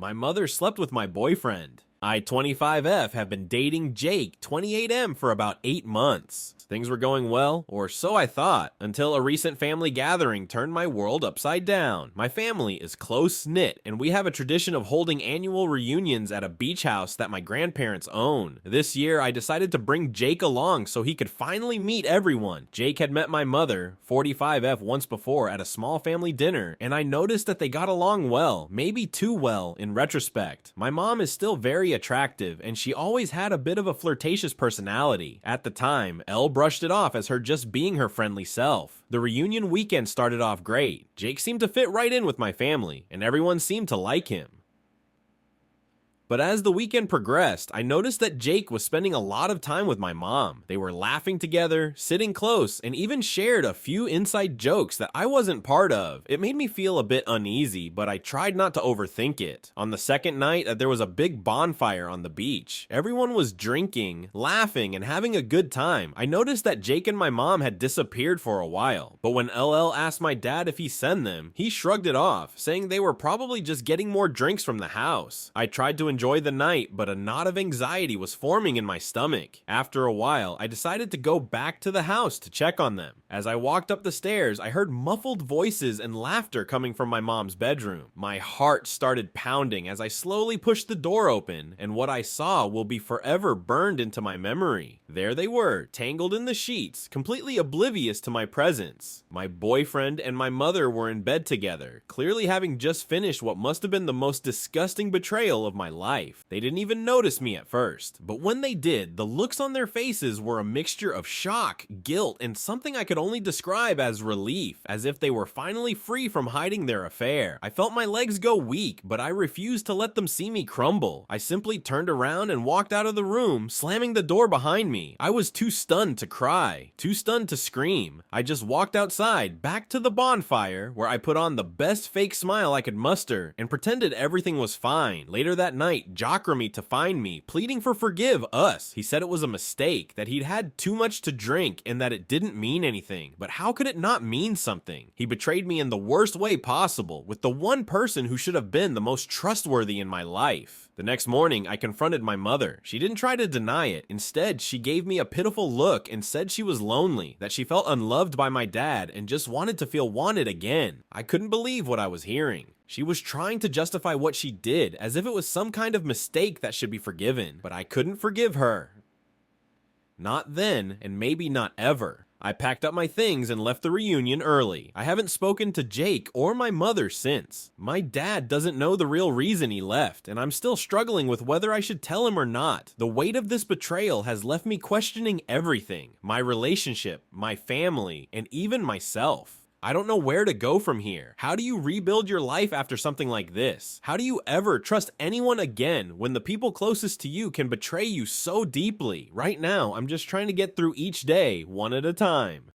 My mother slept with my boyfriend. I, 25F, have been dating Jake, 28M, for about 8 months. Things were going well, or so I thought, until a recent family gathering turned my world upside down. My family is close-knit, and we have a tradition of holding annual reunions at a beach house that my grandparents own. This year, I decided to bring Jake along so he could finally meet everyone. Jake had met my mother, 45F, once before at a small family dinner, and I noticed that they got along well, maybe too well in retrospect. My mom is still very attractive, and she always had a bit of a flirtatious personality. At the time, Elle brushed it off as her just being her friendly self. The reunion weekend started off great. Jake seemed to fit right in with my family, and everyone seemed to like him. But as the weekend progressed, I noticed that Jake was spending a lot of time with my mom. They were laughing together, sitting close, and even shared a few inside jokes that I wasn't part of. It made me feel a bit uneasy, but I tried not to overthink it. On the second night, there was a big bonfire on the beach. Everyone was drinking, laughing, and having a good time. I noticed that Jake and my mom had disappeared for a while, but when LL asked my dad if he sent them, he shrugged it off, saying they were probably just getting more drinks from the house. I tried to enjoy the night, but a knot of anxiety was forming in my stomach. After a while, I decided to go back to the house to check on them. As I walked up the stairs, I heard muffled voices and laughter coming from my mom's bedroom. My heart started pounding as I slowly pushed the door open, and what I saw will be forever burned into my memory. There they were, tangled in the sheets, completely oblivious to my presence. My boyfriend and my mother were in bed together, clearly having just finished what must have been the most disgusting betrayal of my life. They didn't even notice me at first, but when they did, the looks on their faces were a mixture of shock, guilt, and something I could only describe as relief, as if they were finally free from hiding their affair. I felt my legs go weak, but I refused to let them see me crumble. I simply turned around and walked out of the room, slamming the door behind me. I was too stunned to cry, too stunned to scream. I just walked outside, back to the bonfire, where I put on the best fake smile I could muster, and pretended everything was fine. Later that night, Jock me to find me, pleading for forgive us. He said it was a mistake, that he'd had too much to drink, and that it didn't mean anything. But how could it not mean something? He betrayed me in the worst way possible, with the one person who should have been the most trustworthy in my life. The next morning, I confronted my mother. She didn't try to deny it. Instead, she gave me a pitiful look and said she was lonely, that she felt unloved by my dad and just wanted to feel wanted again. I couldn't believe what I was hearing. She was trying to justify what she did as if it was some kind of mistake that should be forgiven, but I couldn't forgive her. Not then, and maybe not ever. I packed up my things and left the reunion early. I haven't spoken to Jake or my mother since. My dad doesn't know the real reason he left, and I'm still struggling with whether I should tell him or not. The weight of this betrayal has left me questioning everything: my relationship, my family, and even myself. I don't know where to go from here. How do you rebuild your life after something like this? How do you ever trust anyone again when the people closest to you can betray you so deeply? Right now, I'm just trying to get through each day, one at a time.